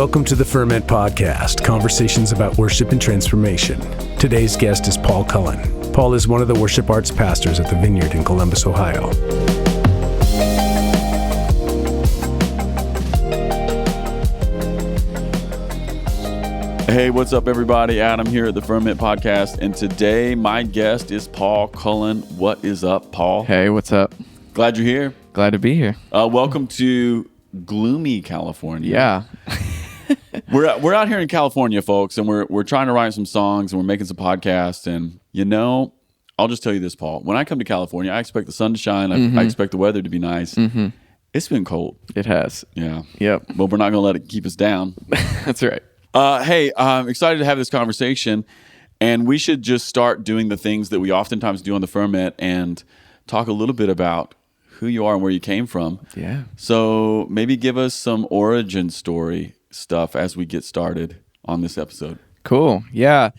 Welcome to the Ferment Podcast, conversations about worship and transformation. Today's guest is Paul Cullen. Paul is one of the worship arts pastors at the Vineyard in Columbus, Ohio. Hey, what's up, everybody? Adam here at the Ferment Podcast, and today my guest is Paul Cullen. What is up, Paul? Hey, what's up? Glad you're here. Glad to be here. Welcome to gloomy California. Yeah. We're out here in California, folks, and we're trying to write some songs, and we're making some podcasts, and I'll just tell you this, Paul. When I come to California, I expect the sun to shine. I expect the weather to be nice. Mm-hmm. It's been cold. It has. Yeah. Yep. But we're not going to let it keep us down. That's right. Hey, I'm excited to have this conversation, and we should just start doing the things that we oftentimes do on the Ferment and talk a little bit about who you are and where you came from. Yeah. So maybe give us some origin story stuff as we get started on this episode. Cool. Yeah.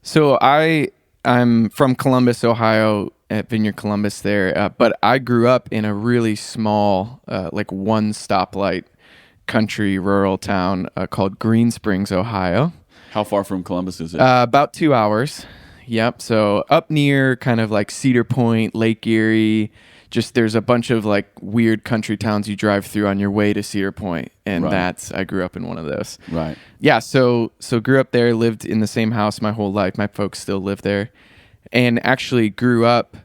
So I'm from Columbus, Ohio, at Vineyard Columbus there, but I grew up in a really small, like one stoplight country rural town called Green Springs, Ohio. How far from Columbus is it? About 2 hours. Yep. So up near kind of like Cedar Point, Lake Erie. Just there's a bunch of like weird country towns you drive through on your way to Cedar Point, and Right. I grew up in one of those. Right. Yeah, so grew up there, lived in the same house my whole life. My folks still live there, and actually grew up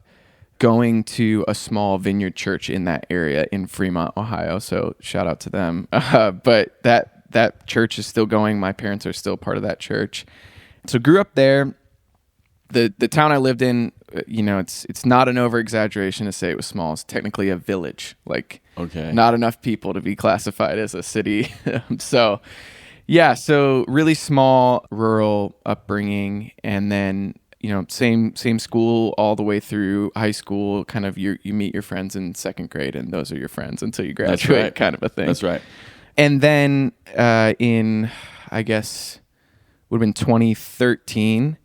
going to a small vineyard church in that area in Fremont, Ohio. So shout out to them. But that church is still going. My parents are still part of that church. So grew up there. The town I lived in, it's not an over-exaggeration to say it was small. It's technically a village, Okay. Not enough people to be classified as a city. So really small rural upbringing, and then same school all the way through high school. Kind of you meet your friends in second grade, and those are your friends until you graduate. That's right. Kind of a thing. That's right. And then in I guess would have been 2013.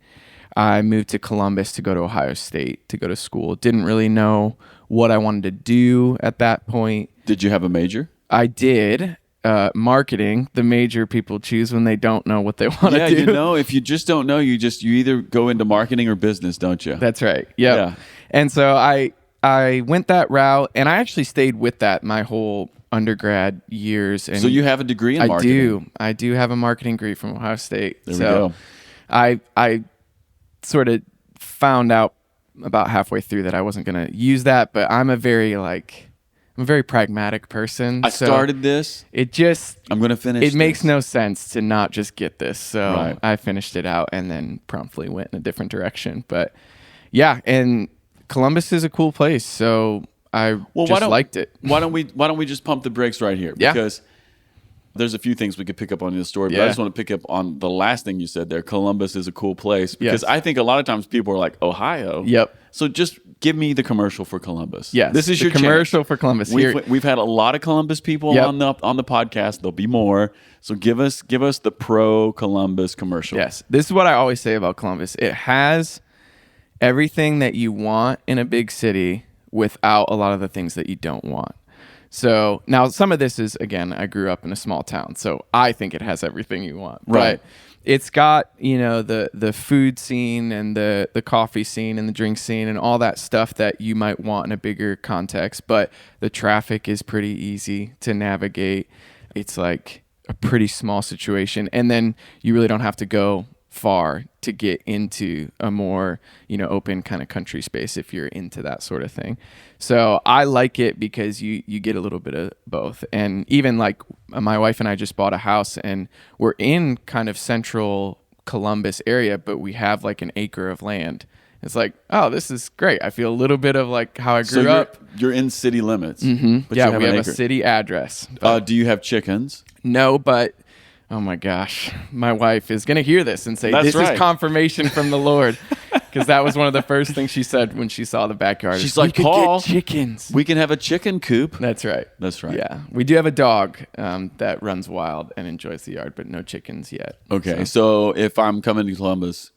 I moved to Columbus to go to Ohio State to go to school. Didn't really know what I wanted to do at that point. Did you have a major? I did. Marketing, the major people choose when they don't know what they want to do. Yeah, if you just don't know, you either go into marketing or business, don't you? That's right. Yep. Yeah. And so I went that route, and I actually stayed with that my whole undergrad years. And so you have a degree in marketing? I do have a marketing degree from Ohio State. There we go. I sort of found out about halfway through that I wasn't going to use that, but I'm a very pragmatic person. I started this. I'm going to finish It makes no sense to not just get this. So Right. I finished it out and then promptly went in a different direction. But yeah, and Columbus is a cool place. So I liked it. Why don't we just pump the brakes right here? Yeah. Because there's a few things we could pick up on this story, but Yeah. I just want to pick up on the last thing you said there. Columbus is a cool place, because Yes. I think a lot of times people are like, Ohio. Yep. So just give me the commercial for Columbus. Yes. This is the your commercial chance. for Columbus. We've had a lot of Columbus people Yep. on the podcast. There'll be more. So give us the pro Columbus commercial. Yes. This is what I always say about Columbus. It has everything that you want in a big city without a lot of the things that you don't want. So now some of this is, again, I grew up in a small town, so I think it has everything you want. Right. But it's got, the food scene and the coffee scene and the drink scene and all that stuff that you might want in a bigger context. But the traffic is pretty easy to navigate. It's like a pretty small situation. And then you really don't have to go far to get into a more, open kind of country space if you're into that sort of thing. So I like it because you get a little bit of both. And even like my wife and I just bought a house, and we're in kind of central Columbus area, but we have like an acre of land. It's like, oh, this is great. I feel a little bit of like how I grew up. You're in city limits. Mm-hmm. But Yeah, you have we an have acre. a city address. Do you have chickens? No, but oh my gosh, my wife is going to hear this and say, That's this right. is confirmation from the Lord. Because that was one of the first things she said when she saw the backyard. She's "We like, could Paul, get chickens. We can have a chicken coop. That's right. That's right. Yeah. We do have a dog that runs wild and enjoys the yard, but no chickens yet. Okay. So if I'm coming to Columbus,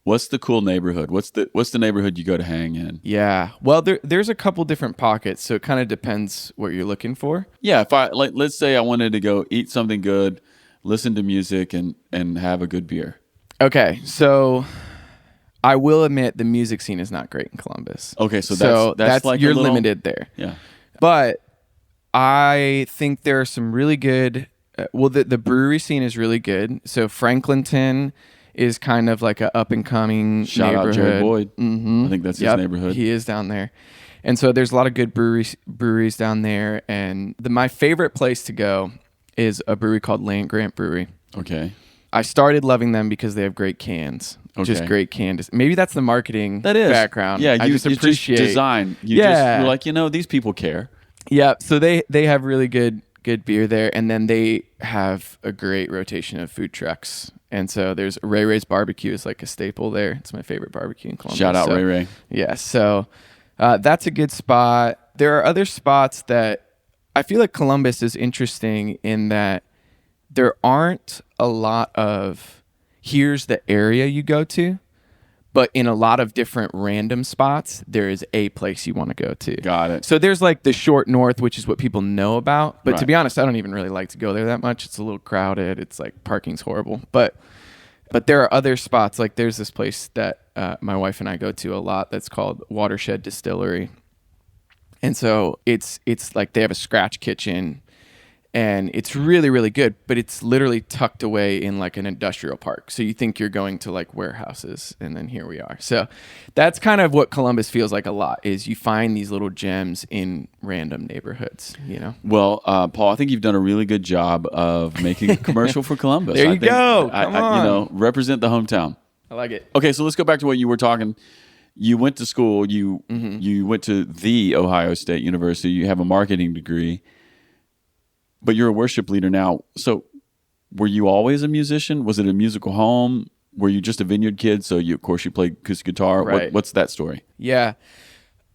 what's the cool neighborhood? What's the neighborhood you go to hang in? Yeah. Well, there's a couple different pockets, so it kind of depends what you're looking for. Yeah. Let's say I wanted to go eat something good, listen to music and have a good beer? Okay, so I will admit the music scene is not great in Columbus. Okay, so that's like you're a little, limited there. Yeah. But I think there are some really good. The brewery scene is really good. So Franklinton is kind of like a up and coming Shout neighborhood. out Jared Boyd. Mm-hmm. I think that's his neighborhood. He is down there, and so there's a lot of good breweries down there. And my favorite place to go is a brewery called Land Grant Brewery. Okay. I started loving them because they have great cans. Okay. Just great cans. Maybe that's the marketing background. Yeah, I just appreciate design. You're like, these people care. Yeah, so they have really good beer there, and then they have a great rotation of food trucks. And so there's Ray Ray's Barbecue is like a staple there. It's my favorite barbecue in Columbus. Shout out Ray Ray. Yeah, so that's a good spot. There are other spots that I feel like Columbus is interesting in that there aren't a lot of here's the area you go to, but in a lot of different random spots, there is a place you want to go to. Got it. So there's like the Short North, which is what people know about. But to Right. be honest, I don't even really like to go there that much. It's a little crowded. It's like parking's horrible. But there are other spots. Like there's this place that my wife and I go to a lot that's called Watershed Distillery. And so it's like they have a scratch kitchen. And it's really, really good, but it's literally tucked away in like an industrial park. So you think you're going to like warehouses, and then here we are. So that's kind of what Columbus feels like a lot, is you find these little gems in random neighborhoods, Well, Paul, I think you've done a really good job of making a commercial for Columbus. There you go. Come on. Represent the hometown. I like it. Okay, so let's go back to what you were talking. You went to school. You went to the Ohio State University. You have a marketing degree. But you're a worship leader now. So were you always a musician? Was it a musical home? Were you just a vineyard kid? So of course you played acoustic guitar. Right. What's that story? Yeah.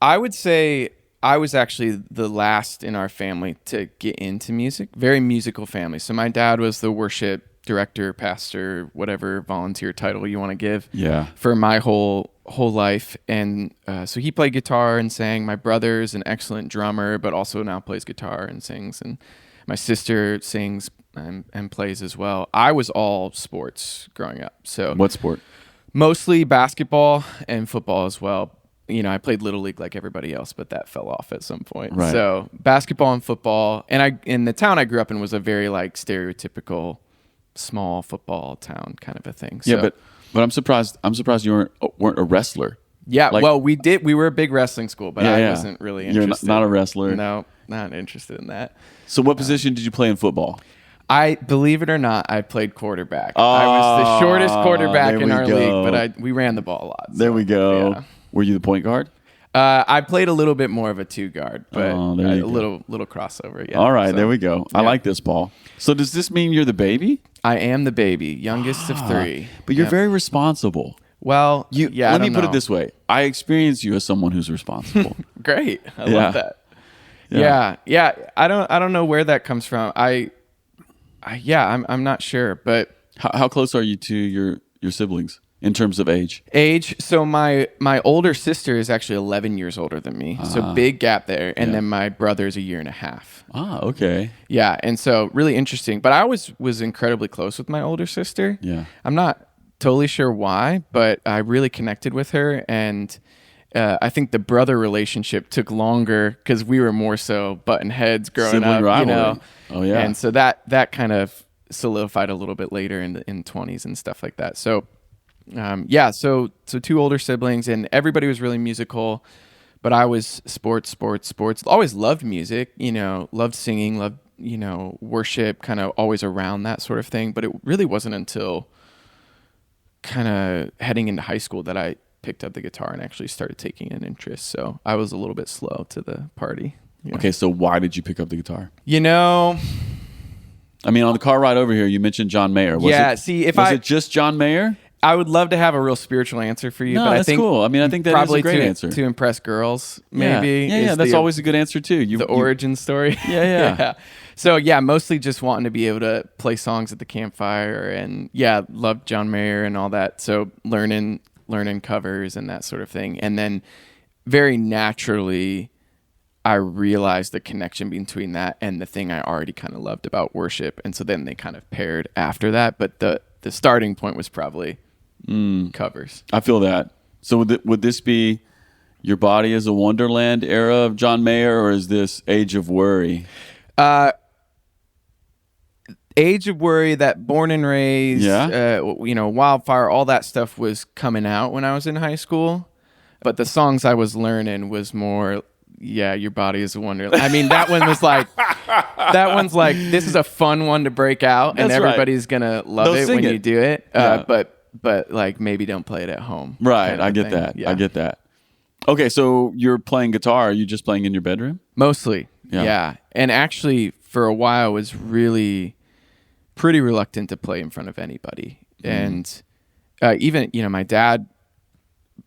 I would say I was actually the last in our family to get into music. Very musical family. So my dad was the worship director, pastor, whatever volunteer title you want to give. Yeah. For my whole life. And so he played guitar and sang. My brother's an excellent drummer, but also now plays guitar and sings. And my sister sings and plays as well. I was all sports growing up. So What sport? mostly basketball and football as well. I played Little League like everybody else, but that fell off at some point. Right. So basketball and football. And in the town I grew up in was a very like stereotypical small football town kind of a thing. So, Yeah, but I'm surprised you weren't a wrestler. yeah, Like- well, we were a big wrestling school, but I wasn't really You're interested. not a wrestler. No, not interested in that. So what position did you play in football? I believe it or not, I played quarterback. I was the shortest quarterback there in we our go. league, but we ran the ball a lot. There we go. Yeah. Were you the point guard? I played a little bit more of a two guard, but there a you go. little crossover. Yeah. All right, So, there we go. I yeah. like this, Paul. So does this mean you're the baby? I am the baby, youngest of three. But you're Yep. very responsible. Well. Yeah. Let me put it this way. I experience you as someone who's responsible. Great. I Yeah. love that. Yeah. I don't know where that comes from. I'm not sure, but How close are you to your siblings in terms of age? so my older sister is actually 11 years older than me. So big gap there. And then my brother's a year and a half. Ah, okay. Yeah. And so really interesting. But I always was incredibly close with my older sister. Yeah. I'm not totally sure why, but I really connected with her. And I think the brother relationship took longer because we were more so button heads growing Sibling up. rivalry. Oh, yeah. And so that kind of solidified a little bit later in 20s and stuff like that. So so two older siblings, and everybody was really musical, but I was sports. Always loved music, loved singing, loved, worship, kind of always around that sort of thing. But it really wasn't until kind of heading into high school that I picked up the guitar and actually started taking an interest. So I was a little bit slow to the party. Okay, so why did you pick up the guitar? I mean, on the car ride over here, you mentioned John Mayer. Was it just John Mayer? I would love to have a real spiritual answer for you, No, but I that's think cool. I mean, I think that is a probably great answer. to impress girls, maybe. Yeah, is that's always a good answer too. the origin story. Yeah. So mostly just wanting to be able to play songs at the campfire, and loved John Mayer and all that. So learning covers and that sort of thing, and then very naturally, I realized the connection between that and the thing I already kind of loved about worship. And so then they kind of paired after that. But the starting point was probably covers. I feel that. So would this be Your Body is a Wonderland era of John Mayer, or is this Age of Worry? Age of Worry, that Born and Raised, Wildfire, all that stuff was coming out when I was in high school. But the songs I was learning was more, Your Body is a Wonderland. I mean, that one was like, this is a fun one to break out, and everybody's going to love it when you do it. But like, maybe don't play it at home. Right. I get that. Yeah. I get that. Okay. So you're playing guitar. Are you just playing in your bedroom? Mostly. Yeah. And actually, for a while, I was really pretty reluctant to play in front of anybody. And even, my dad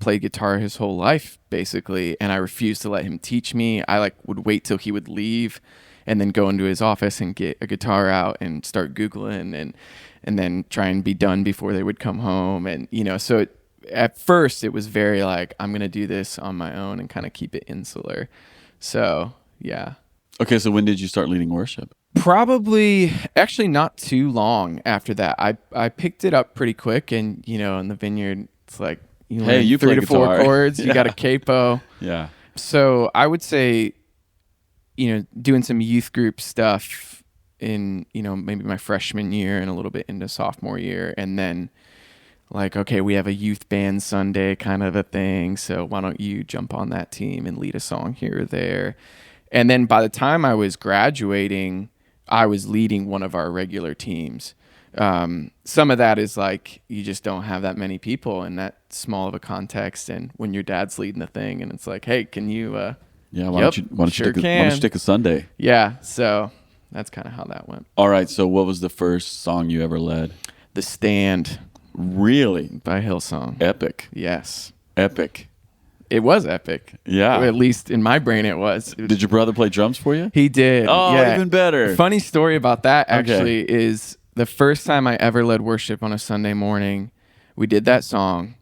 played guitar his whole life, basically, and I refused to let him teach me. I would wait till he would leave and then go into his office and get a guitar out and start Googling and then try and be done before they would come home. And, so at first it was very like, I'm going to do this on my own and kind of keep it insular. So, yeah. Okay, so when did you start leading worship? Probably, actually not too long after that. I picked it up pretty quick, and, in the Vineyard, it's like, you learn 3 to 4 chords, you got a capo. Yeah. So I would say, doing some youth group stuff in, maybe my freshman year and a little bit into sophomore year. And then okay, we have a youth band Sunday kind of a thing. So why don't you jump on that team and lead a song here or there? And then by the time I was graduating, I was leading one of our regular teams. Some of that is you just don't have that many people in that small of a context. And when your dad's leading the thing and it's like, hey, can you, why don't you take a Sunday? Yeah. So that's kind of how that went. All right. So what was the first song you ever led? The Stand. Really? By Hillsong. Epic. Yes. Epic. It was epic. Yeah. At least in my brain, it was. Did your brother play drums for you? He did. Oh, yeah. Even better. The funny story about that actually is the first time I ever led worship on a Sunday morning, we did that song.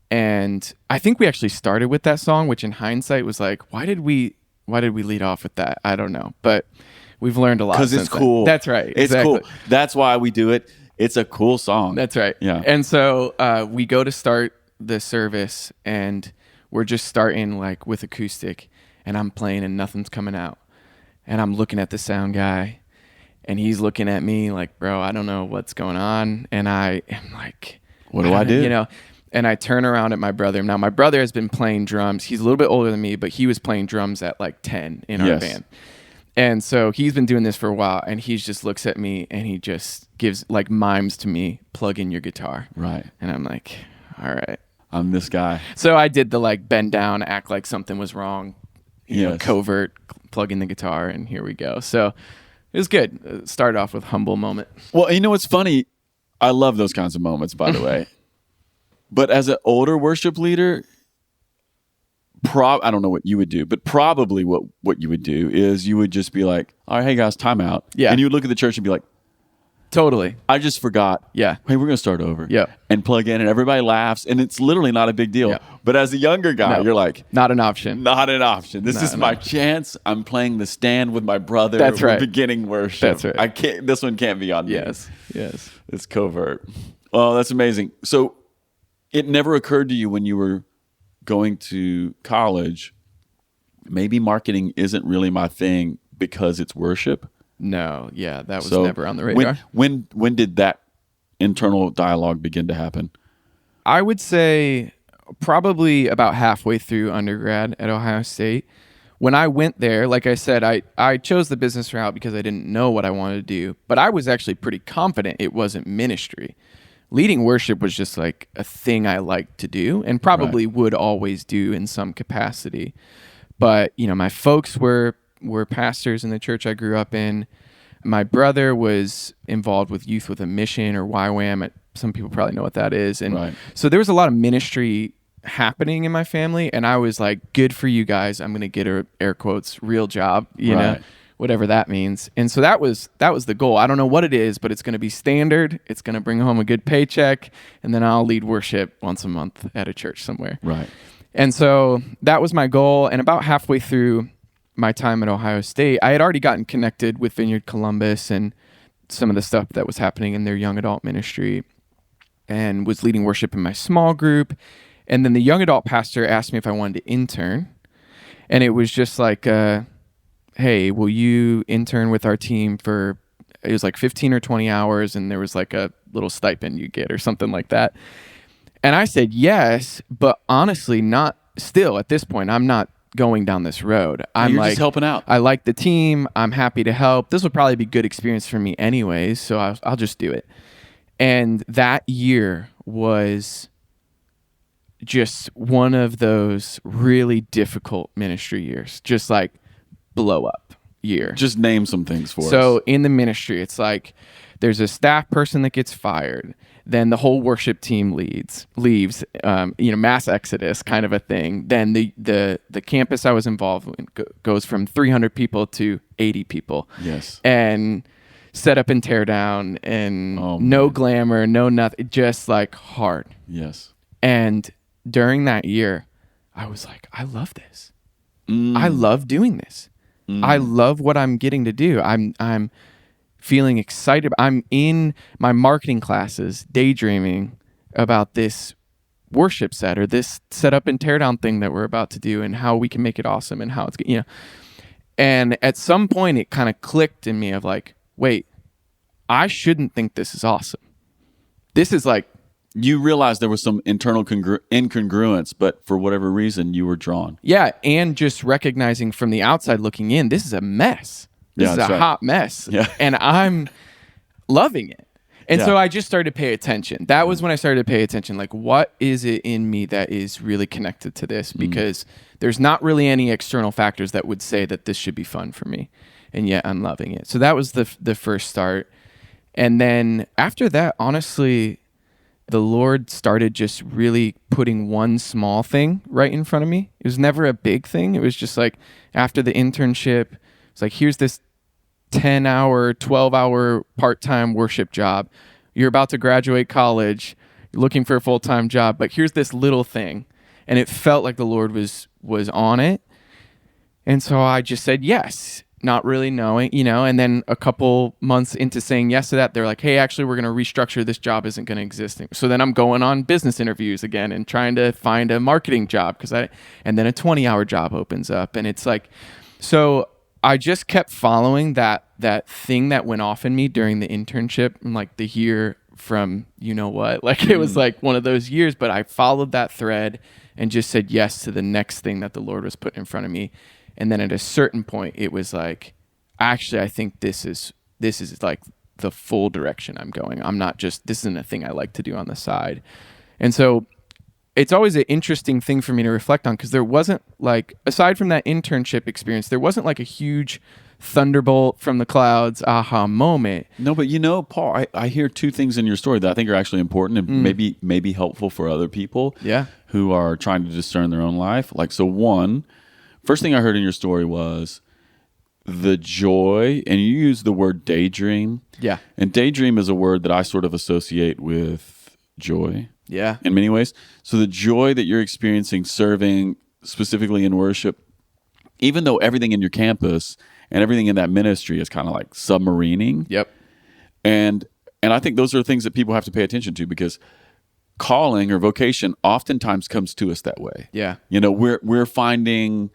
And I think we actually started with that song, which in hindsight was like, why did we lead off with that? I don't know. But we've learned a lot. Because it's cool. That's right. It's cool. That's why we do it. It's a cool song. That's right. Yeah. And so we go to start the service, and we're just starting with acoustic, and I'm playing and nothing's coming out. And I'm looking at the sound guy, and he's looking at me like, bro, I don't know what's going on. And I am like, what do I do? And I turn around at my brother. Now, my brother has been playing drums. He's a little bit older than me, but he was playing drums at 10 in our band. And so he's been doing this for a while, and he just looks at me and he just gives mimes to me, plug in your guitar. Right. And I'm like, all right. I'm this guy. So I did the bend down, act like something was wrong, covert, plug in the guitar, and here we go. So it was good. Started off with humble moment. Well, what's funny? I love those kinds of moments, by the way. But as an older worship leader, I don't know what you would do, but probably what you would do is you would just be like, all right, hey guys, time out. Yeah. And you would look at the church and be like, totally. I just forgot. Yeah. Hey, we're going to start over. Yeah. And plug in, and everybody laughs, and it's literally not a big deal. Yeah. But as a younger guy, you're like, not an option. Not an option. This is my chance. I'm playing The Stand with my brother. That's right. We're beginning worship. That's right. I can't. This one can't be on me. Yes. It's covert. Oh, that's amazing. So it never occurred to you when you were going to college, maybe marketing isn't really my thing because it's worship? No, that was never on the radar. When did that internal dialogue begin to happen? I would say probably about halfway through undergrad at Ohio State. When I went there, like I said, I chose the business route because I didn't know what I wanted to do, but I was actually pretty confident it wasn't ministry. Leading worship was just a thing I liked to do and probably would always do in some capacity. But, my folks were pastors in the church I grew up in. My brother was involved with Youth with a Mission, or YWAM. Some people probably know what that is. And so there was a lot of ministry happening in my family, and I was like, good for you guys. I'm going to get a, air quotes, real job, you know, whatever that means. And so that was the goal. I don't know what it is, but it's going to be standard. It's going to bring home a good paycheck, and then I'll lead worship once a month at a church somewhere. Right. And so that was my goal. And about halfway through, my time at Ohio State, I had already gotten connected with Vineyard Columbus and some of the stuff that was happening in their young adult ministry, and was leading worship in my small group. And then the young adult pastor asked me if I wanted to intern. And it was just like, hey, will you intern with our team for, it was like 15 or 20 hours, and there was like a little stipend you get or something like that. And I said yes, but honestly, not still at this point, I'm not going down this road. I'm You're like just helping out. I like the team. I'm happy to help. This will probably be good experience for me anyways, so I'll just do it. And that year was just one of those really difficult ministry years, just like blow up year. Just name some things for us. So in the ministry, it's like there's a staff person that gets fired. Then the whole worship team leaves, mass exodus kind of a thing. Then the campus I was involved in goes from 300 people to 80 people. Yes. And set up and tear down, and no glamour, no nothing, just like hard. Yes. And during that year, I was like, I love this. I love doing this. I love what I'm getting to do. I'm feeling excited. I'm in my marketing classes daydreaming about this worship set or this set up and tear down thing that we're about to do and how we can make it awesome and how it's, And at some point it kind of clicked in me of like, wait, I shouldn't think this is awesome. This is like, you realized there was some internal incongruence, but for whatever reason, you were drawn. yeah, and just recognizing from the outside looking in, this is a mess. This is a hot mess. Yeah. And I'm loving it. And Yeah. so I just started to pay attention. That was when I started to pay attention. Like, what is it in me that is really connected to this? Because there's not really any external factors that would say that this should be fun for me. And yet I'm loving it. So that was the first start. And then after that, honestly, the Lord started just really putting one small thing right in front of me. It was never a big thing. It was just like after the internship, it's like, here's this 10-hour, 12-hour part-time worship job. You're about to graduate college. You're looking for a full-time job, but here's this little thing. And it felt like the Lord was on it. And so I just said yes, not really knowing, and then a couple months into saying yes to that, they're like, hey, actually, we're going to restructure. This job isn't going to exist. So then I'm going on business interviews again and trying to find a marketing job and then a 20-hour job opens up. And it's like, so I just kept following that thing that went off in me during the internship, and like the year from what, like it was like one of those years, but I followed that thread and just said yes to the next thing that the Lord was putting in front of me. And then at a certain point, it was like, actually, I think this is like the full direction I'm going. I'm not just, this isn't a thing I like to do on the side. And so it's always an interesting thing for me to reflect on, because there wasn't like, aside from that internship experience, there wasn't like a huge thunderbolt from the clouds aha moment. No, but Paul, I hear two things in your story that I think are actually important and maybe helpful for other people who are trying to discern their own life. Like, so one, first thing I heard in your story was the joy, and you use the word daydream. Yeah. And daydream is a word that I sort of associate with joy. Yeah. In many ways. So the joy that you're experiencing serving specifically in worship, even though everything in your campus and everything in that ministry is kind of like submarining. Yep. And I think those are things that people have to pay attention to, because calling or vocation oftentimes comes to us that way. Yeah. We're finding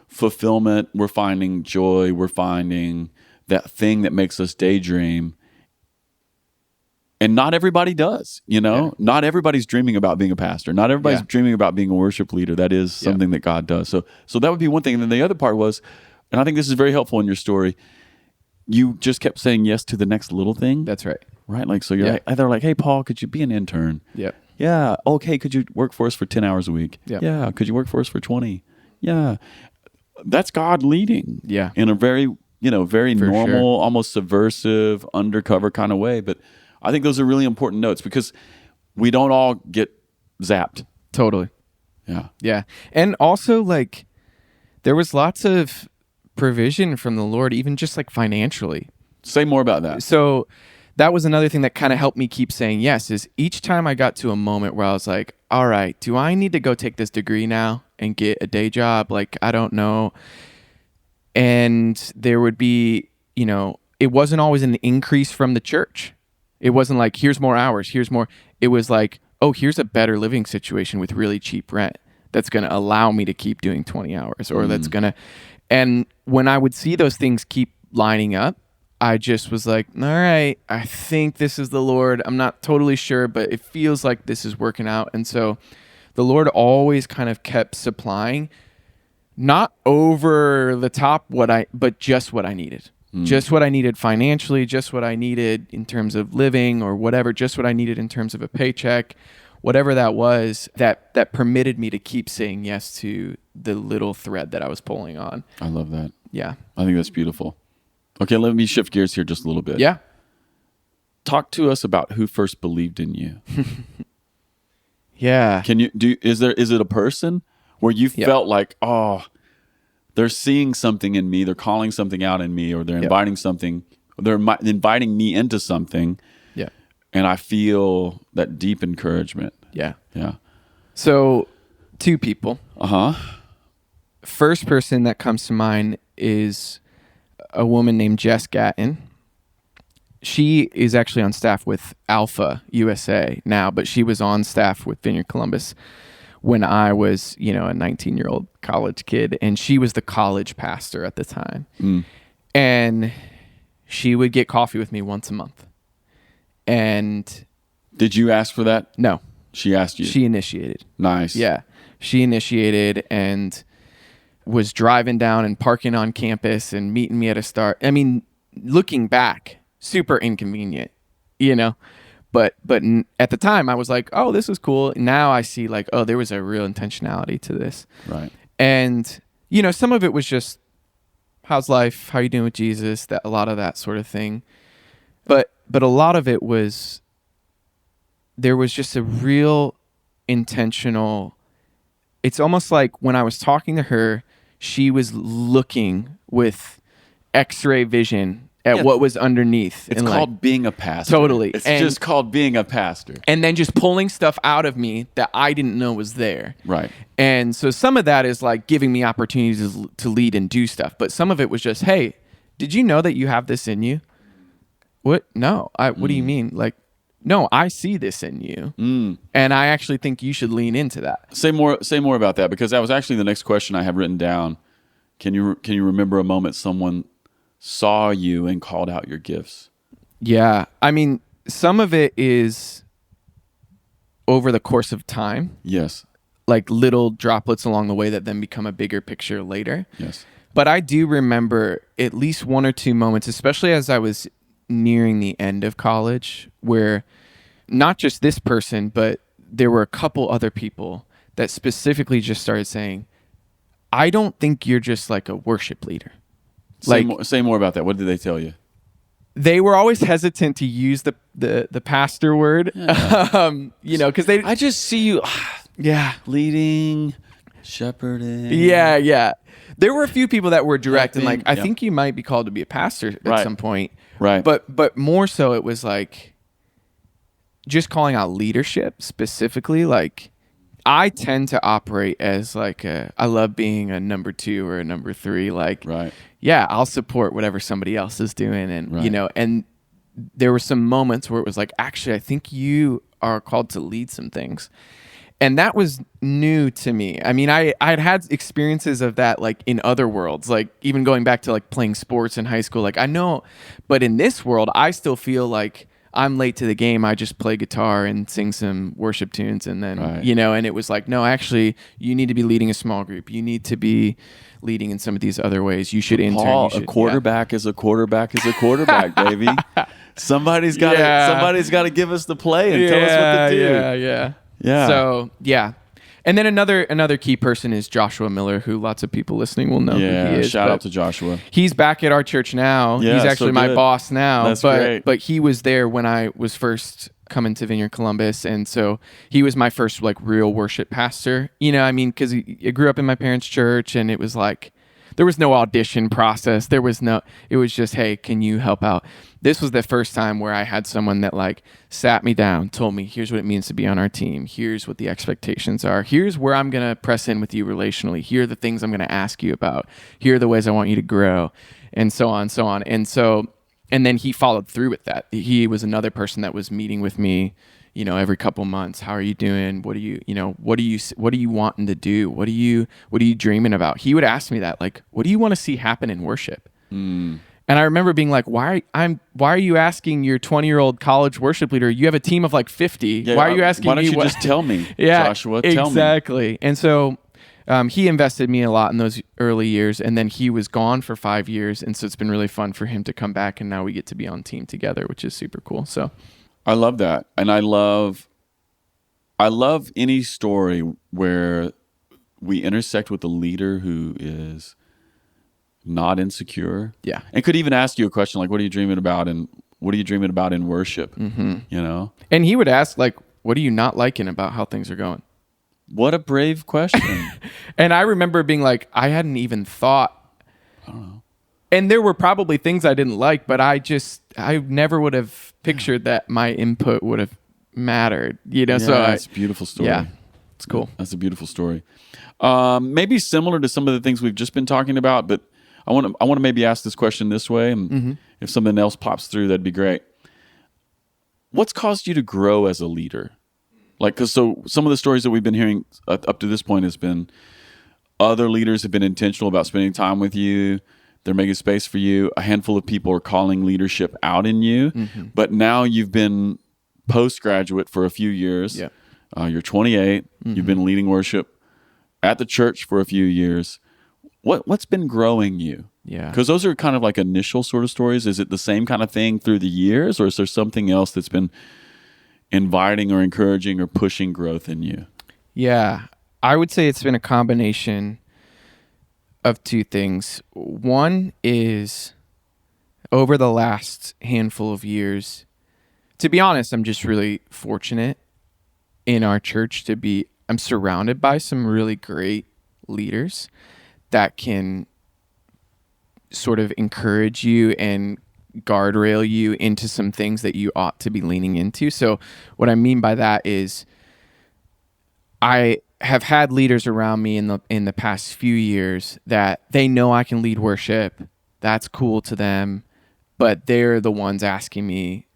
fulfillment, we're finding joy, we're finding that thing that makes us daydream. And not everybody does, Not everybody's dreaming about being a pastor. Not everybody's dreaming about being a worship leader. That is something that God does. So that would be one thing. And then the other part was, and I think this is very helpful in your story, you just kept saying yes to the next little thing. That's right. Right? Like, so you're they're like, hey, Paul, could you be an intern? Yep. Yeah. Okay. Could you work for us for 10 hours a week? Yep. Yeah. Could you work for us for 20? Yeah. That's God leading. Yeah. In a very, very For normal, sure. almost subversive, undercover kind of way. But I think those are really important notes, because we don't all get zapped. Totally. Yeah. Yeah. And also, like, there was lots of provision from the Lord, even just like financially. Say more about that. So that was another thing that kind of helped me keep saying yes, is each time I got to a moment where I was like, all right, do I need to go take this degree now and get a day job? Like, I don't know. And there would be, it wasn't always an increase from the church. It wasn't like, here's more hours, here's more. It was like, oh, here's a better living situation with really cheap rent that's going to allow me to keep doing 20 hours, or that's going to. And when I would see those things keep lining up, I just was like, all right, I think this is the Lord. I'm not totally sure, but it feels like this is working out. And so the Lord always kind of kept supplying, not over the top but just what I needed. Just what I needed financially, just what I needed in terms of living or whatever, just what I needed in terms of a paycheck, whatever that was, that permitted me to keep saying yes to the little thread that I was pulling on. I love that. Yeah. I think that's beautiful. Okay, let me shift gears here just a little bit. Yeah. Talk to us about who first believed in you. Yeah. Is it a person where you felt like, oh, they're seeing something in me, they're calling something out in me, or they're inviting something, they're inviting me into something. Yeah. And I feel that deep encouragement. Yeah. Yeah. So 2 people. Uh-huh. First person that comes to mind is a woman named Jess Gatton. She is actually on staff with Alpha USA now, but she was on staff with Vineyard Columbus when I was, a 19-year-old college kid, and she was the college pastor at the time. And she would get coffee with me once a month. And did you ask for that? No. She asked you? She initiated. Nice. Yeah. She initiated and was driving down and parking on campus and meeting me at a start. I mean, looking back, super inconvenient, But at the time I was like, oh, this is cool. Now I see like, oh, there was a real intentionality to this. Right. And, some of it was just, how's life? How you doing with Jesus? That a lot of that sort of thing. But a lot of it was, there was just a real intentional, it's almost like when I was talking to her, she was looking with X-ray vision at what was underneath. It's called being a pastor. Totally. It's just called being a pastor. And then just pulling stuff out of me that I didn't know was there. Right. And so some of that is like giving me opportunities to lead and do stuff. But some of it was just, hey, did you know that you have this in you? What? No. What do you mean? Like, no, I see this in you. And I actually think you should lean into that. Say more about that, because that was actually the next question I have written down. Can you remember a moment someone saw you and called out your gifts? Yeah. I mean, some of it is over the course of time. Yes. Like little droplets along the way that then become a bigger picture later. Yes. But I do remember at least 1 or 2 moments, especially as I was nearing the end of college, where not just this person, but there were a couple other people that specifically just started saying, I don't think you're just like a worship leader. Say more about that. What did they tell you? They were always hesitant to use the pastor word, because they. I just see you, leading, shepherding. Yeah. There were a few people that were direct and like, I think you might be called to be a pastor at some point. Right. But more so, it was like just calling out leadership specifically. Like, I tend to operate as like I love being a number 2 or a number 3. Like, right. Yeah, I'll support whatever somebody else is doing. And, and there were some moments where it was like, actually, I think you are called to lead some things. And that was new to me. I mean, I'd had experiences of that, like in other worlds, like even going back to like playing sports in high school. Like I know, but in this world, I still feel like I'm late to the game. I just play guitar and sing some worship tunes. And then, and it was like, no, actually you need to be leading a small group. You need to be leading in some of these other ways. You should intern. Paul, a quarterback is a quarterback is a quarterback, baby. Somebody's got to give us the play and tell us what to do. Yeah. So, And then another key person is Joshua Miller, who lots of people listening will know who he is. Shout out to Joshua. He's back at our church now. Yeah, he's actually my boss now. That's great. But he was there when I was first coming to Vineyard Columbus. And so he was my first like real worship pastor. I mean, because I grew up in my parents' church, and it was like, no audition process. It was just, hey, can you help out? This was the first time where I had someone that like sat me down, told me, here's what it means to be on our team. Here's what the expectations are. Here's where I'm going to press in with you relationally. Here are the things I'm going to ask you about. Here are the ways I want you to grow, and so on, so on. And then he followed through with that. He was another person that was meeting with me, every couple months. How are you doing? What are you wanting to do? What are you dreaming about? He would ask me that, like, what do you want to see happen in worship? And I remember being like, why are you asking your 20-year-old college worship leader? You have a team of like 50. Yeah, why are you asking me? Why don't you just tell me, yeah, Joshua? Tell me. Exactly. And so he invested me a lot in those early years, and then he was gone for 5 years. And so it's been really fun for him to come back, and now we get to be on team together, which is super cool. So I love that. And I love any story where we intersect with a leader who is not insecure. Yeah. And could even ask you a question like, what are you dreaming about? And what are you dreaming about in worship? Mm-hmm. And he would ask, like, what are you not liking about how things are going? What a brave question. And I remember being like, I hadn't even thought. I don't know. And there were probably things I didn't like, but I never would have pictured that my input would have mattered, Yeah, so it's a beautiful story. Yeah, it's cool. That's a beautiful story. Maybe similar to some of the things we've just been talking about, but I want to maybe ask this question this way, and if something else pops through, that'd be great. What's caused you to grow as a leader? Like, because so some of the stories that we've been hearing up to this point has been other leaders have been intentional about spending time with you. They're making space for you. A handful of people are calling leadership out in you. But now you've been postgraduate for a few years. Yeah. You're 28. You've been leading worship at the church for a few years. What's been growing you? Yeah. Because those are kind of like initial sort of stories. Is it the same kind of thing through the years, or is there something else that's been inviting or encouraging or pushing growth in you? Yeah. I would say it's been a combination of two things. One is over the last handful of years, to be honest, I'm just really fortunate in our church I'm surrounded by some really great leaders that can sort of encourage you and guardrail you into some things that you ought to be leaning into. So what I mean by that is I have had leaders around me in the past few years that they know I can lead worship. That's cool to them, but they're the ones asking me,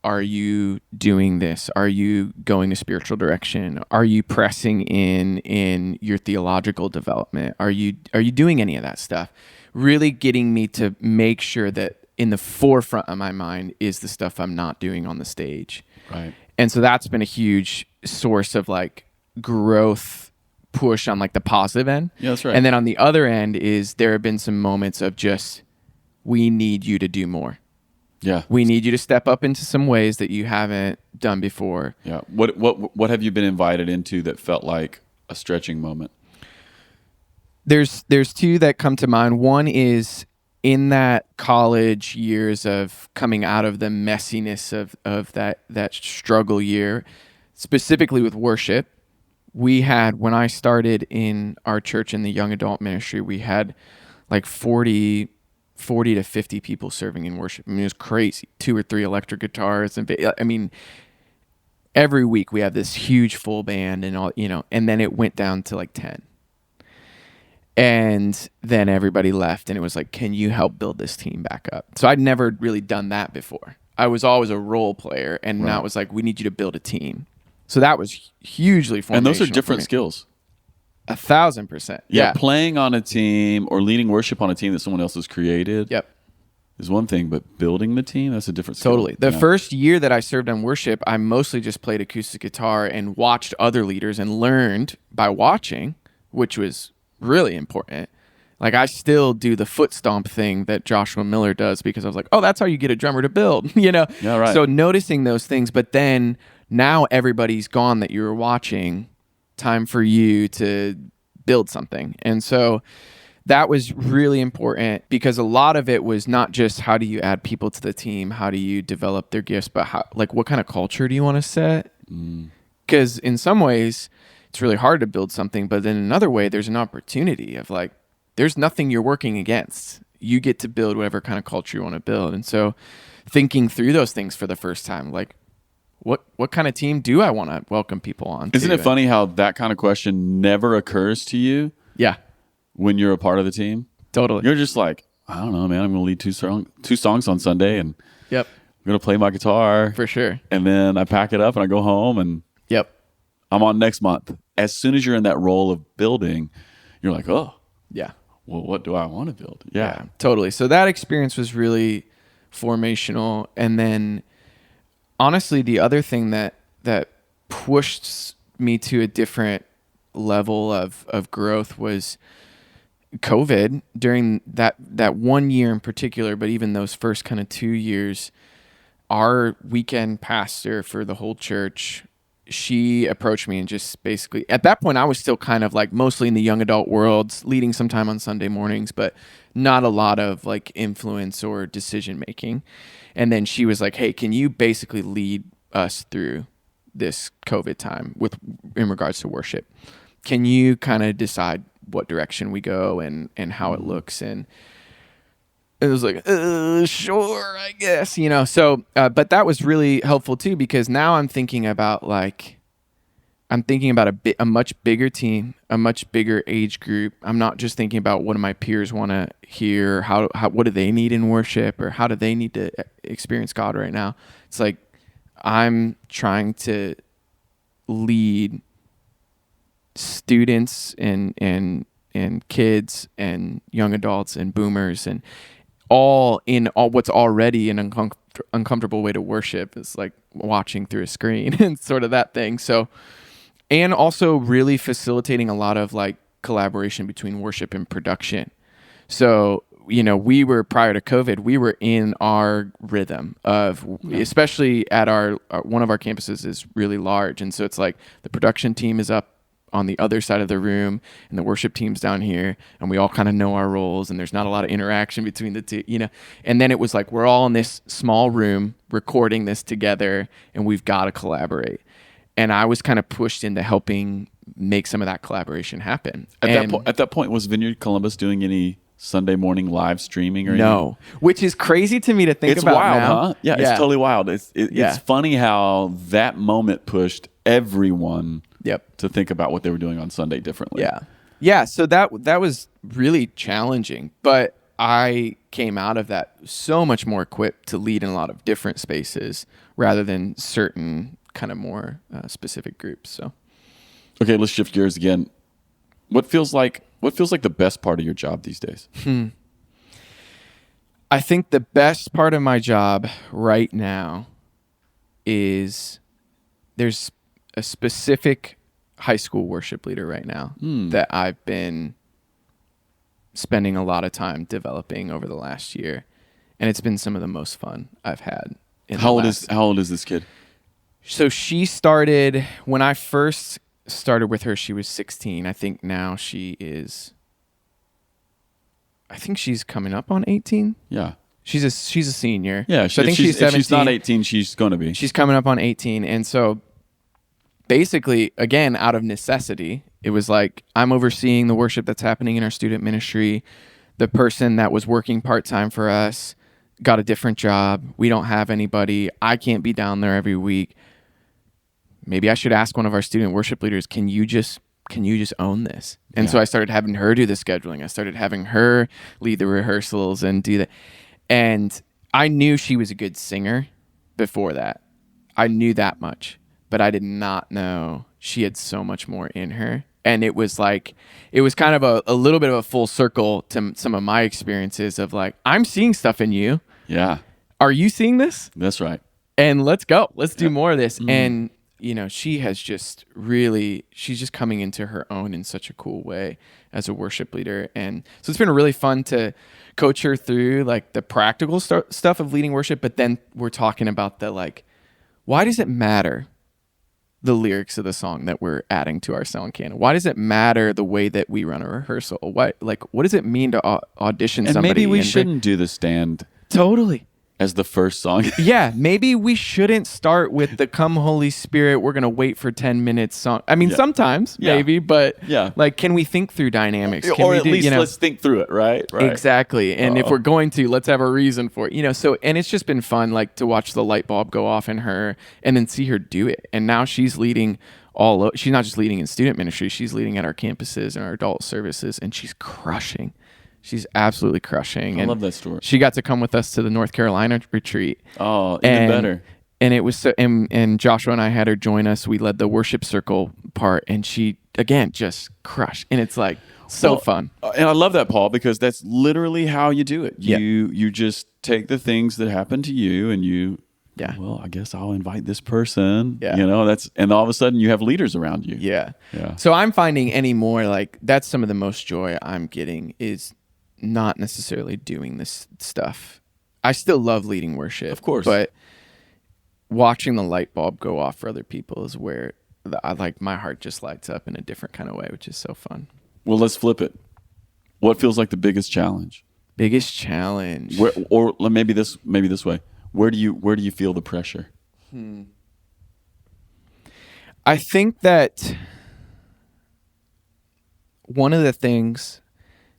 are you doing this? Are you going a spiritual direction? Are you pressing in your theological development? Are you doing any of that stuff? Really getting me to make sure that in the forefront of my mind is the stuff I'm not doing on the stage. Right. And so that's been a huge source of like growth push on like the positive end. Yeah, that's right. And then on the other end is there have been some moments of just, we need you to do more. Yeah. We need you to step up into some ways that you haven't done before. Yeah. What have you been invited into that felt like a stretching moment? There's two that come to mind. One is in that college years of coming out of the messiness of that struggle year, specifically with worship. We had, when I started in our church in the young adult ministry, we had like 40 to 50 people serving in worship. I mean, it was crazy. 2 or 3 electric guitars. And every week we have this huge full band and all, and then it went down to like 10. And then everybody left and it was like, can you help build this team back up? So I'd never really done that before. I was always a role player, and now it was like, we need you to build a team. So that was hugely formational. And those are different skills. 1,000%. Yeah. Playing on a team or leading worship on a team that someone else has created. Yep. Is one thing, but building the team, that's a different skill. Totally. The first year that I served on worship, I mostly just played acoustic guitar and watched other leaders and learned by watching, which was really important. Like, I still do the foot stomp thing that Joshua Miller does because I was like, oh, that's how you get a drummer to build, Yeah, right. So noticing those things, but then now everybody's gone that you were watching, time for you to build something. And so that was really important because a lot of it was not just how do you add people to the team, how do you develop their gifts, but how, like, what kind of culture do you want to set? Because in some ways it's really hard to build something, but then in another way there's an opportunity of like, there's nothing you're working against. You get to build whatever kind of culture you want to build. And so thinking through those things for the first time, like what kind of team do I want to welcome people on? Isn't it funny how that kind of question never occurs to you? Yeah, when you're a part of the team? totally. You're just like, I don't know, man. I'm going to lead two songs on Sunday, and Yep, I'm going to play my guitar. for sure. And then I pack it up and I go home and Yep. I'm on next month. As soon as you're in that role of building, you're like, oh, Yeah. well, what do I want to build? Yeah, totally. So that experience was really formational. And then honestly, the other thing that pushed me to a different level of growth was COVID. During that 1 year in particular, but even those first kind of 2 years, our weekend pastor for the whole church, she approached me and just basically, at that point I was still kind of like mostly in the young adult world, leading sometime on Sunday mornings, but not a lot of like influence or decision making. And then she was like, hey, can you basically lead us through this COVID time in regards to worship? Can you kind of decide what direction we go and how it looks? And it was like, sure, I guess, so, but that was really helpful too, because now I'm thinking about a much bigger team, a much bigger age group. I'm not just thinking about what do my peers want to hear, how what do they need in worship, or how do they need to experience God right now. It's like I'm trying to lead students and kids and young adults and boomers and all what's already an uncomfortable way to worship is like watching through a screen and sort of that thing. So, and also really facilitating a lot of like collaboration between worship and production. So, we were, prior to COVID, we were in our rhythm of, especially at our one of our campuses is really large. And so it's like the production team is up on the other side of the room and the worship team's down here, and we all kind of know our roles, and there's not a lot of interaction between the two, and then it was like, we're all in this small room recording this together and we've got to collaborate. And I was kind of pushed into helping make some of that collaboration happen. At that point, was Vineyard Columbus doing any Sunday morning live streaming or anything? No, which is crazy to me to think it's about wild, now. huh? Yeah, it's totally wild. It's funny how that moment pushed everyone to think about what they were doing on Sunday differently. Yeah. So that was really challenging, but I came out of that so much more equipped to lead in a lot of different spaces rather than certain kind of more specific groups. So, okay, let's shift gears again. What feels like the best part of your job these days? I think the best part of my job right now is there's a specific high school worship leader right now that I've been spending a lot of time developing over the last year, and it's been some of the most fun I've had. How old is this kid? So she started when I first started with her. She was 16. I think now she's coming up on 18. Yeah. She's a senior. Yeah. So I think she's 17. If she's not 18, she's going to be. She's coming up on 18. And so basically, again, out of necessity, it was like, I'm overseeing the worship that's happening in our student ministry. The person that was working part-time for us got a different job. We don't have anybody. I can't be down there every week. Maybe I should ask one of our student worship leaders, can you just own this? And so I started having her do the scheduling. I started having her lead the rehearsals and do that. And I knew she was a good singer before that. I knew that much, but I did not know she had so much more in her. And it was kind of a little bit of a full circle to some of my experiences of like, I'm seeing stuff in you. Yeah. Are you seeing this? That's right. And let's go. Let's do more of this. And she's just coming into her own in such a cool way as a worship leader. And so it's been really fun to coach her through like the practical stuff of leading worship. But then we're talking about the like, why does it matter the lyrics of the song that we're adding to our sound canon? Why does it matter the way that we run a rehearsal? What does it mean to audition and somebody? Maybe we shouldn't do the stand. Totally. as the first song. Yeah, maybe we shouldn't start with the "Come Holy Spirit." We're gonna wait for 10 minutes song. I mean, sometimes maybe, but like, can we think through dynamics? Can or we at least you know, let's think through it, right? Exactly. And if we're going to, let's have a reason for it. You know, so, and it's just been fun, like, to watch the light bulb go off in her and then see her do it. And now she's leading she's not just leading in student ministry, she's leading at our campuses and our adult services, and she's crushing. She's absolutely crushing. I love that story. She got to come with us to the North Carolina retreat. Oh, even better. And it was so, and Joshua and I had her join us. We led the worship circle part, and she, again, just crushed. And it's like so fun. And I love that, Paul, because that's literally how you do it. You just take the things that happen to you and you, well, I guess I'll invite this person. Yeah. You know, and all of a sudden you have leaders around you. Yeah. Yeah. So I'm finding anymore, like, that's some of the most joy I'm getting is not necessarily doing this stuff. I still love leading worship, of course, but watching the light bulb go off for other people is where my heart just lights up in a different kind of way, which is so fun. Well, let's flip it. What feels like the biggest challenge? Biggest challenge, or maybe this way. Where do you feel the pressure? I think that one of the things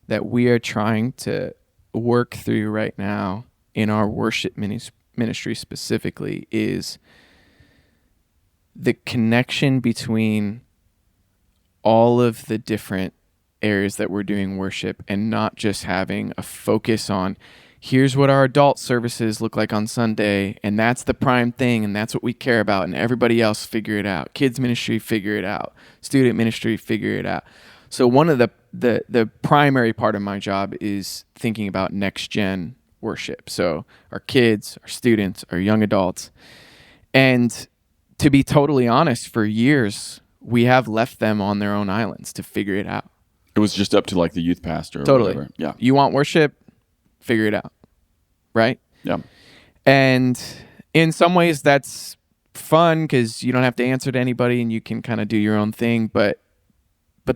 that we are trying to work through right now in our worship ministry specifically is the connection between all of the different areas that we're doing worship, and not just having a focus on here's what our adult services look like on Sunday, and that's the prime thing, and that's what we care about, and everybody else figure it out. Kids ministry, figure it out. Student ministry, figure it out. So one of the primary part of my job is thinking about next gen worship. So our kids, our students, our young adults. And to be totally honest, for years, we have left them on their own islands to figure it out. It was just up to like the youth pastor or Totally. whatever. Yeah. You want worship? Figure it out. Right? Yeah. And in some ways that's fun because you don't have to answer to anybody and you can kind of do your own thing, but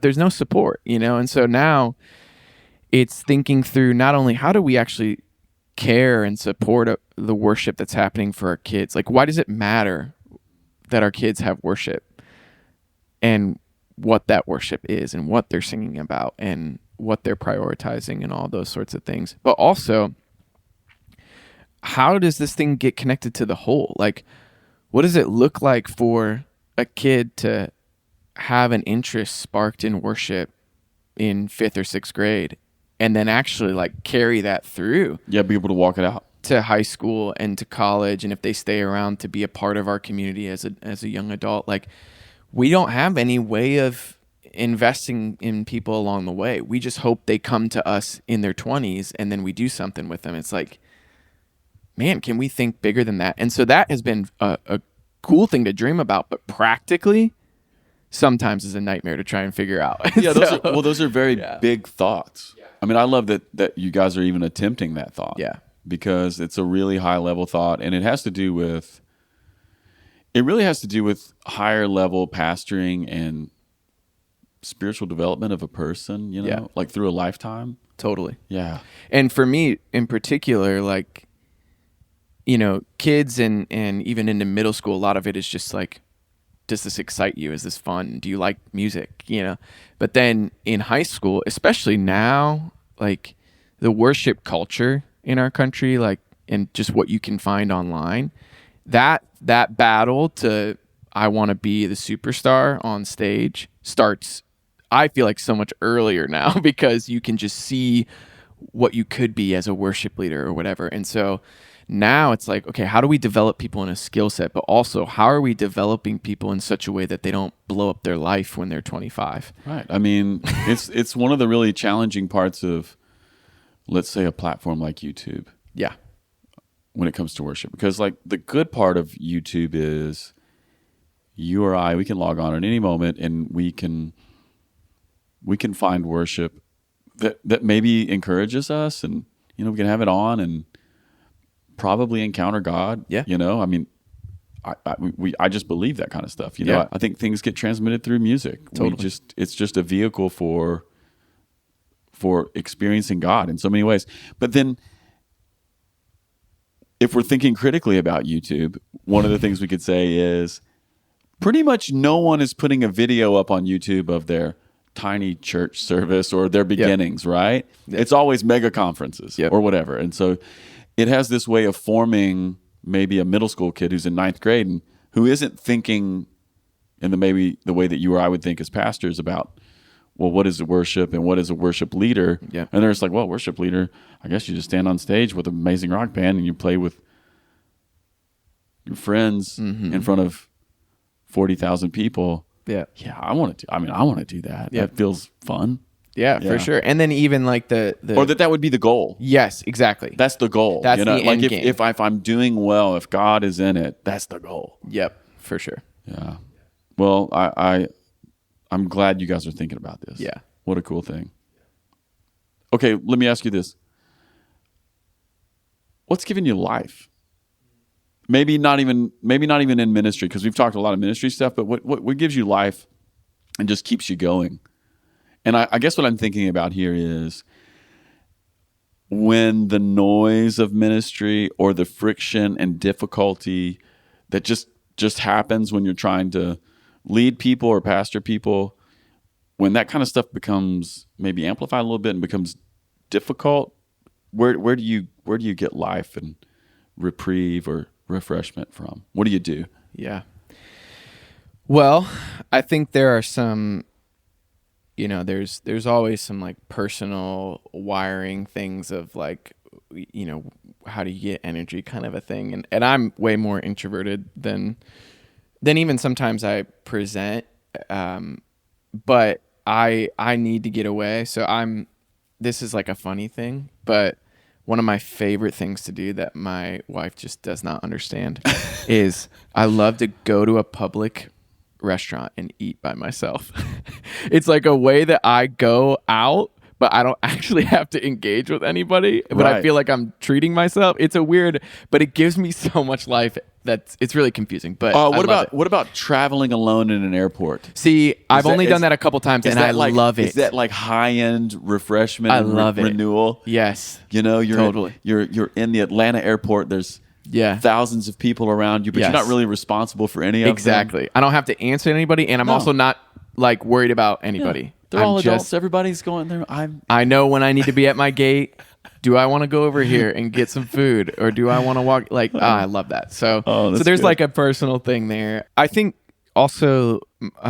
there's no support, you know? And so now it's thinking through not only how do we actually care and support the worship that's happening for our kids? Like, why does it matter that our kids have worship and what that worship is and what they're singing about and what they're prioritizing and all those sorts of things? But also, how does this thing get connected to the whole? Like, what does it look like for a kid to have an interest sparked in worship in 5th or 6th grade and then actually like carry that through? Yeah, be able to walk it out to high school and to college, and if they stay around to be a part of our community as a young adult. Like, we don't have any way of investing in people along the way. We just hope they come to us in their 20s and then we do something with them. It's like, man, can we think bigger than that? And so that has been a cool thing to dream about, but practically sometimes is a nightmare to try and figure out. Yeah, those are very big thoughts. Yeah. I mean, I love that you guys are even attempting that thought. Yeah. Because it's a really high level thought, and it really has to do with higher level pastoring and spiritual development of a person, you know, like through a lifetime. Totally. Yeah. And for me in particular, like, you know, kids and even into middle school, a lot of it is just like, does this excite you? Is this fun? Do you like music? You know, but then in high school, especially now, like the worship culture in our country, like, and just what you can find online, that battle to, I want to be the superstar on stage starts, I feel like, so much earlier now because you can just see what you could be as a worship leader or whatever. And so now it's like, okay, how do we develop people in a skill set, but also how are we developing people in such a way that they don't blow up their life when they're 25? Right. I mean, it's one of the really challenging parts of, let's say, a platform like YouTube. Yeah. When it comes to worship, because like the good part of YouTube is you or I, we can log on at any moment and we can find worship that maybe encourages us, and, you know, we can have it on and probably encounter God. Yeah. You know, I mean, I just believe that kind of stuff. You know, I think things get transmitted through music. Totally. It's just a vehicle for experiencing God in so many ways. But then if we're thinking critically about YouTube, one of the things we could say is pretty much no one is putting a video up on YouTube of their tiny church service or their beginnings, right? It's always mega conferences or whatever. And so it has this way of forming maybe a middle school kid who's in 9th grade and who isn't thinking in maybe the way that you or I would think as pastors about, well, what is worship and what is a worship leader? Yeah. And they're just like, well, worship leader, I guess you just stand on stage with an amazing rock band and you play with your friends in front of 40,000 people. Yeah. Yeah, I want to do that. Yeah. That feels fun. Yeah, for sure. And then even like the Or that would be the goal. yes, exactly. That's the goal. That's the like end if, game. if I'm doing well, if God is in it, that's the goal. Yep, for sure. Yeah. Well, I'm glad you guys are thinking about this. Yeah. What a cool thing. Okay, let me ask you this. What's giving you life? Maybe not even in ministry, because we've talked a lot of ministry stuff, but what gives you life and just keeps you going? And I guess what I'm thinking about here is when the noise of ministry or the friction and difficulty that just happens when you're trying to lead people or pastor people, when that kind of stuff becomes maybe amplified a little bit and becomes difficult, where do you get life and reprieve or refreshment from? What do you do? Yeah. Well, I think there are some, there's always some like personal wiring things of like, how do you get energy kind of a thing. And I'm way more introverted than even sometimes I present. But I need to get away. So this is like a funny thing, but one of my favorite things to do that my wife just does not understand is I love to go to a public restaurant and eat by myself. It's like a way that I go out, but I don't actually have to engage with anybody, but I feel like I'm treating myself. It's but it gives me so much life it's really confusing. But what about traveling alone in an airport? See, I've only done that a couple times and I love it. Is that like high-end refreshment and renewal? Yes. Totally. You're in the Atlanta airport. There's thousands of people around you, but you're not really responsible for any of them. Exactly. I don't have to answer anybody, and I'm also not like worried about anybody. Yeah. They're all adults. Everybody's going there. I know when I need to be at my gate. Do I want to go over here and get some food, or do I want to walk? I love that. So there's good. Like a personal thing there. I think also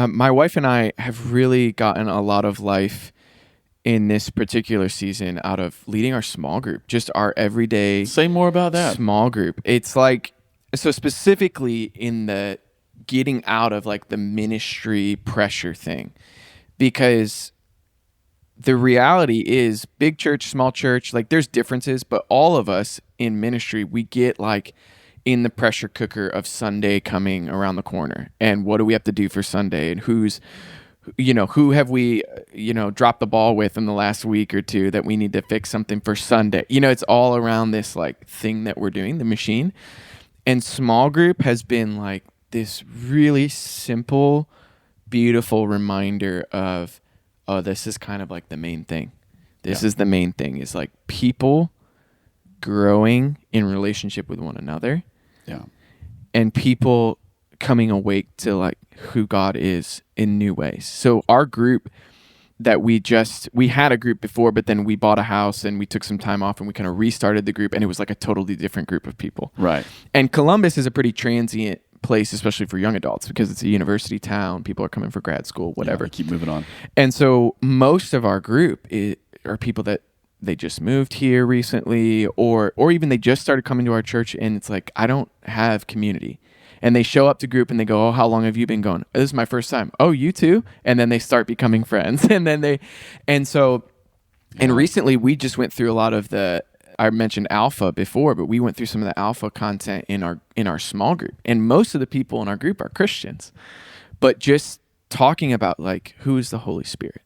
my wife and I have really gotten a lot of life in this particular season out of leading our small group, just our everyday. Say more about that. Small group. It's like, so specifically in the getting out of like the ministry pressure thing, because the reality is big church, small church, like there's differences, but all of us in ministry, we get like in the pressure cooker of Sunday coming around the corner. And what do we have to do for Sunday? And who have we, dropped the ball with in the last week or two that we need to fix something for Sunday? It's all around this like thing that we're doing, the machine. And small group has been like this really simple, beautiful reminder of, oh, this is kind of like the main thing. This is the main thing, is like people growing in relationship with one another. Yeah. And people coming awake to like who God is in new ways. So our group that we had a group before, but then we bought a house and we took some time off and we kind of restarted the group, and it was like a totally different group of people. Right. And Columbus is a pretty transient place, especially for young adults, because it's a university town. People are coming for grad school, whatever. Yeah, keep moving on. And so most of our group are people that they just moved here recently, or even they just started coming to our church, and it's like, I don't have community. And they show up to group and they go, oh, how long have you been going? This is my first time. Oh, you too? And then they start becoming friends. And recently we just went through a lot of I mentioned alpha before, but we went through some of the alpha content in our small group. And most of the people in our group are Christians. But just talking about like, who is the Holy Spirit?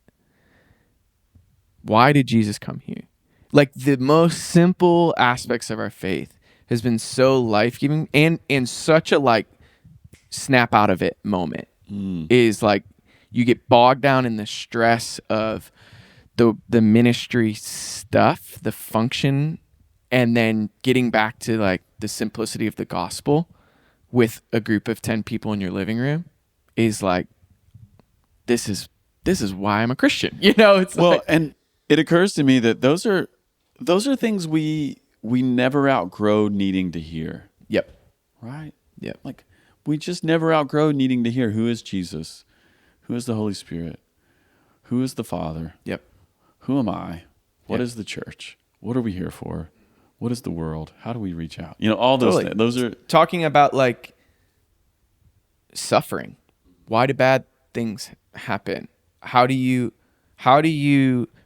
Why did Jesus come here? Like the most simple aspects of our faith has been so life-giving, and in such a like snap out of it moment is like you get bogged down in the stress of the ministry stuff, the function, and then getting back to like the simplicity of the gospel with a group of 10 people in your living room is like, this is why I'm a Christian. It's Well, like, and it occurs to me that those are things we never outgrow needing to hear. yep. Right? Yep. Like we just never outgrow needing to hear who is Jesus, who is the Holy Spirit, who is the Father, Yep. who am I, what Yep. is the church, what are we here for, what is the world, how do we reach out? All those Totally. things. Those are Talking about like suffering. Why do bad things happen? How do you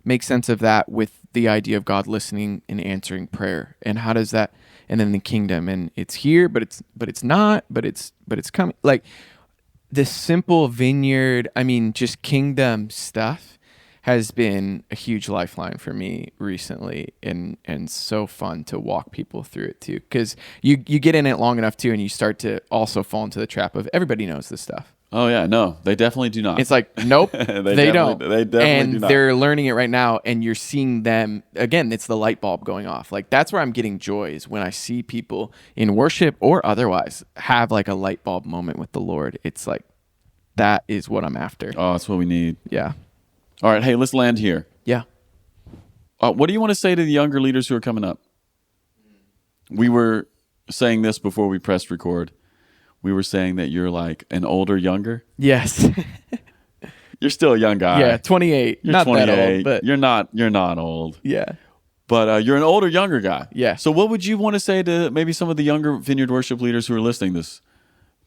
make sense of that with the idea of God listening and answering prayer? And how does that, and then the kingdom, and it's here, but it's not, but it's coming. Like the simple vineyard, just kingdom stuff has been a huge lifeline for me recently, and so fun to walk people through it too, because you get in it long enough too, and you start to also fall into the trap of everybody knows this stuff. Oh yeah, no, they definitely do not. It's like, nope, they don't. They definitely and do not. they're learning it right now, and you're seeing them again. It's the light bulb going off. Like that's where I'm getting joy, is when I see people in worship or otherwise have like a light bulb moment with the Lord. It's like, that is what I'm after. Oh, that's what we need. Yeah. All right, hey, let's land here. Yeah. What do you want to say to the younger leaders who are coming up? We were saying this before we pressed record. We were saying that you're like an older younger. Yes. You're still a young guy. Yeah. 28. You're not 28. that old, but you're not old. yeah. But you're an older younger guy. Yeah. So what would you want to say to maybe some of the younger Vineyard worship leaders who are listening to this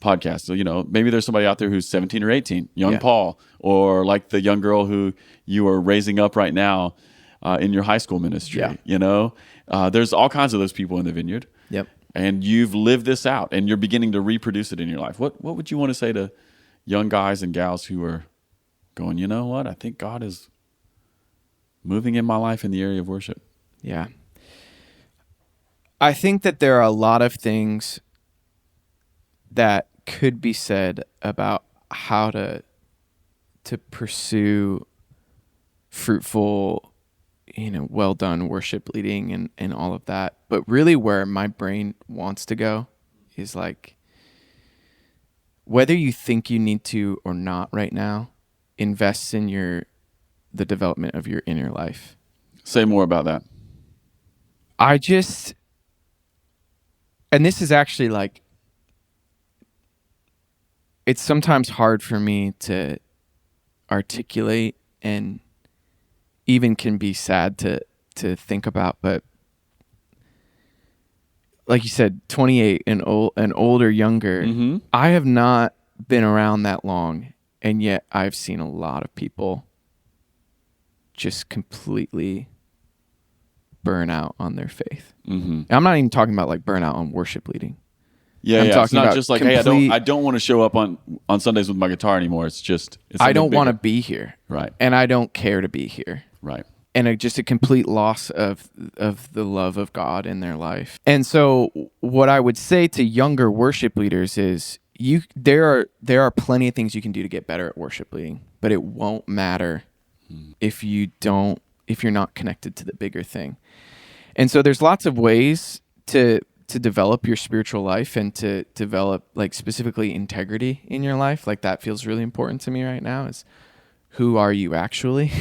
podcast? So, maybe there's somebody out there who's 17 or 18, young Paul, or like the young girl who you are raising up right now in your high school ministry. Yeah. There's all kinds of those people in the Vineyard. Yep. And you've lived this out, and you're beginning to reproduce it in your life. What would you want to say to young guys and gals who are going, you know what? I think God is moving in my life in the area of worship. Yeah. I think that there are a lot of things that could be said about how to pursue fruitful, well done worship leading and all of that. But really where my brain wants to go is like, whether you think you need to or not right now, invest in the development of your inner life. Say more about that. And this is actually like, it's sometimes hard for me to articulate, and even can be sad to think about, but like you said, 28 and older, younger. Mm-hmm. I have not been around that long, and yet I've seen a lot of people just completely burn out on their faith. Mm-hmm. I'm not even talking about like burnout on worship leading. Yeah, I'm talking it's not about just like, hey, I don't want to show up on Sundays with my guitar anymore. It's I don't want to be here, right? And I don't care to be here, right? And just a complete loss of the love of God in their life. And so, what I would say to younger worship leaders is, there are plenty of things you can do to get better at worship leading, but it won't matter if you're not connected to the bigger thing. And so, there's lots of ways to develop your spiritual life and to develop like specifically integrity in your life. Like that feels really important to me right now, is who are you actually?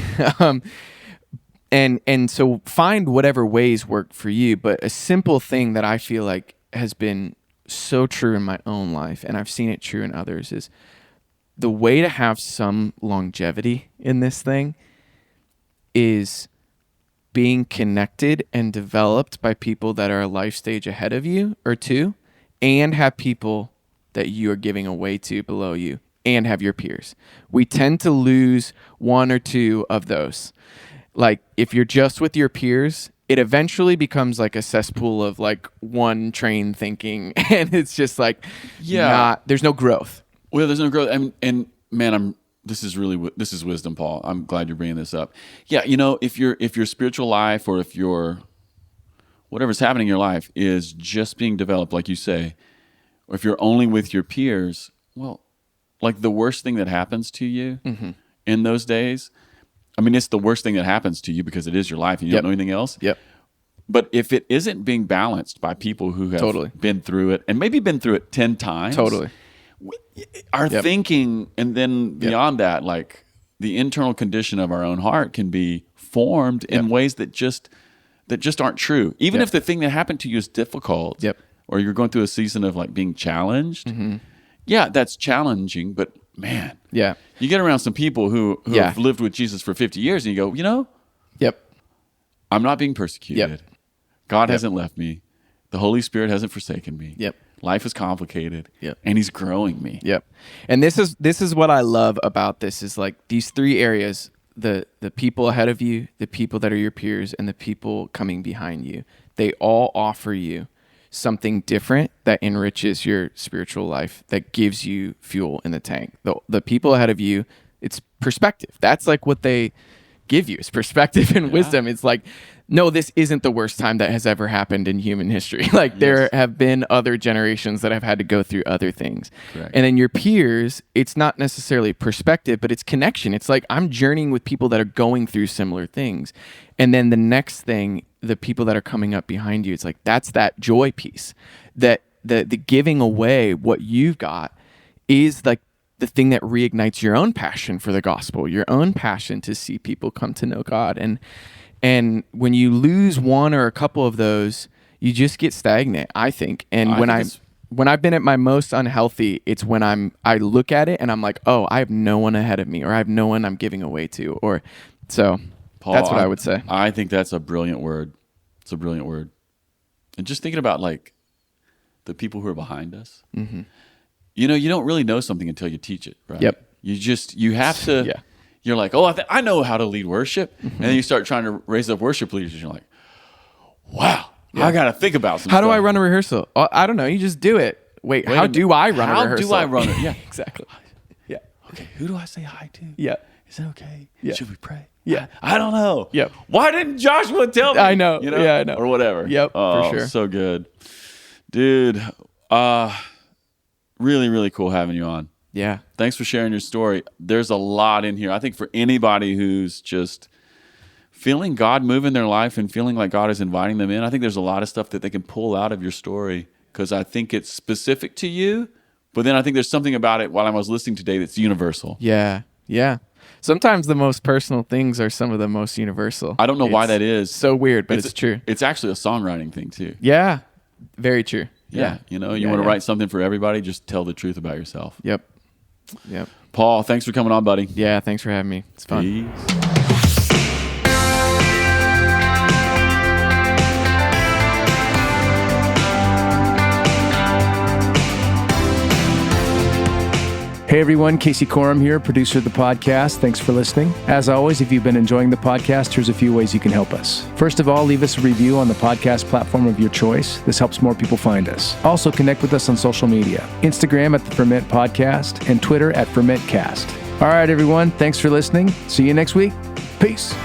And so find whatever ways work for you. But a simple thing that I feel like has been so true in my own life, and I've seen it true in others, is the way to have some longevity in this thing is being connected and developed by people that are a life stage ahead of you or two, and have people that you are giving away to below you, and have your peers. We tend to lose one or two of those. Like if you're just with your peers, it eventually becomes like a cesspool of like one train thinking, and it's just like, there's no growth. Well, there's no growth. And man, this is wisdom, Paul. I'm glad you're bringing this up. Yeah, if your spiritual life, or if your whatever's happening in your life is just being developed, like you say, or if you're only with your peers, well, like the worst thing that happens to you in those days, it's the worst thing that happens to you because it is your life and you don't know anything else. Yep. But if it isn't being balanced by people who have Totally. been through it and maybe been through it 10 times, Totally. our Yep. thinking, and then beyond that, like the internal condition of our own heart can be formed in ways that just aren't true. Even if the thing that happened to you is difficult, or you're going through a season of like being challenged, that's challenging. But man, you get around some people who have lived with Jesus for 50 years, and you go, I'm not being persecuted. God hasn't left me. The Holy Spirit hasn't forsaken me. Life is complicated. And He's growing me. And this is what I love about this is like these three areas, the people ahead of you, the people that are your peers, and the people coming behind you. They all offer you something different that enriches your spiritual life, that gives you fuel in the tank. The people ahead of you, it's perspective. That's like what they give you, is perspective and wisdom. It's like, no, this isn't the worst time that has ever happened in human history. Like there have been other generations that have had to go through other things. Correct. And then your peers, it's not necessarily perspective, but it's connection. It's like I'm journeying with people that are going through similar things. And then the next thing, the people that are coming up behind you, it's like that's that joy piece, that the giving away what you've got is like the thing that reignites your own passion for the gospel, your own passion to see people come to know God. And when you lose one or a couple of those, you just get stagnant, I think. And when I've been at my most unhealthy, it's when I look at it and I'm like, oh, I have no one ahead of me, or I have no one I'm giving away to, or so. Paul, that's what I would say. I think that's a brilliant word. It's a brilliant word. And just thinking about like the people who are behind us. You know, you don't really know something until you teach it, right? You have to. You're like, oh, I know how to lead worship. And then you start trying to raise up worship leaders. And you're like, wow, I got to think about some How stuff. do I run a rehearsal? I don't know. You just do it. Wait, how do I run a rehearsal? How do I run it? Yeah, exactly. Yeah. Okay, who do I say hi to? Yeah. Is it okay? Yeah. Should we pray? Yeah. I don't know. Yep. Why didn't Joshua tell me? I know. You know? Yeah, I know. Or whatever. Yep, oh, for sure. So good. Dude, really, really cool having you on. Yeah. Thanks for sharing your story. There's a lot in here. I think for anybody who's just feeling God move in their life and feeling like God is inviting them in, I think there's a lot of stuff that they can pull out of your story, because I think it's specific to you. But then I think there's something about it while I was listening today that's universal. Yeah. Yeah. Sometimes the most personal things are some of the most universal. I don't know why that is. So weird, but it's true. It's actually a songwriting thing too. Yeah. Very true. Yeah. You know, you want to write something for everybody, just tell the truth about yourself. Yep. Paul, thanks for coming on, buddy. Yeah, thanks for having me. It's fun. Peace. Hey everyone, Casey Corum here, producer of the podcast. Thanks for listening. As always, if you've been enjoying the podcast, here's a few ways you can help us. First of all, leave us a review on the podcast platform of your choice. This helps more people find us. Also, connect with us on social media. Instagram at the Ferment Podcast and Twitter at FermentCast. All right, everyone, thanks for listening. See you next week. Peace.